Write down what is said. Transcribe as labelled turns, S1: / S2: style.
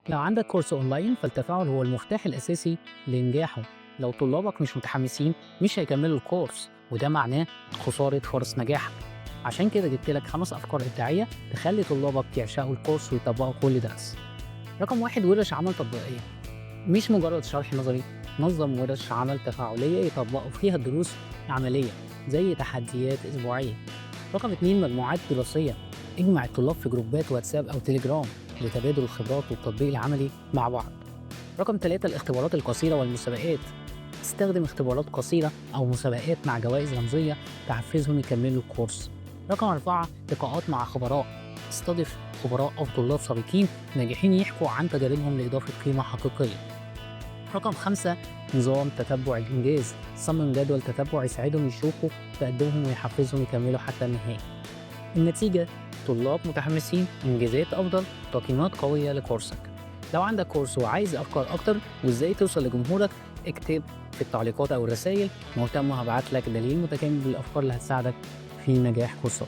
S1: لو عندك كورس أونلاين فالتفاعل هو المفتاح الأساسي لإنجاحه. لو طلابك مش متحمسين مش هيكملوا الكورس، وده معناه خسارة فرص نجاحك. عشان كده جبت لك 5 أفكار إبداعية تخلي طلابك يعشقوا الكورس ويطبقوا كل درس. رقم واحد، ورش عمل تطبيقية، مش مجرد شرح نظري. نظم ورش عمل تفاعلية يطبقوا فيها الدروس عملية، زي تحديات أسبوعية. رقم اتنين، مجموعات دراسية، اجمع الطلاب في جروبات واتساب أو تليجرام لتبادل الخبرات والتطبيق العملي مع بعض. رقم تلاتة، الاختبارات القصيرة والمسابقات، استخدم اختبارات قصيرة أو مسابقات مع جوائز رمزية تحفزهم يكملوا الكورس. رقم أربعة، لقاءات مع خبراء، استضف خبراء أو طلاب سابقين ناجحين يحكوا عن تجاربهم لإضافة قيمة حقيقية. رقم خمسة، نظام تتبع الإنجاز، صمم جدول تتبع يساعدهم يشوفوا تقدمهم ويحفزهم يكملوا حتى النهاية. النتيجة، طلاب متحمسين، إنجازات أفضل، تقييمات قوية لكورسك. لو عندك كورس وعايز أفكار أكتر وإزاي توصل لجمهورك، اكتب في التعليقات أو الرسائل، مهتم هبعت لك دليل متكامل بالأفكار اللي هتساعدك في نجاح كورسك.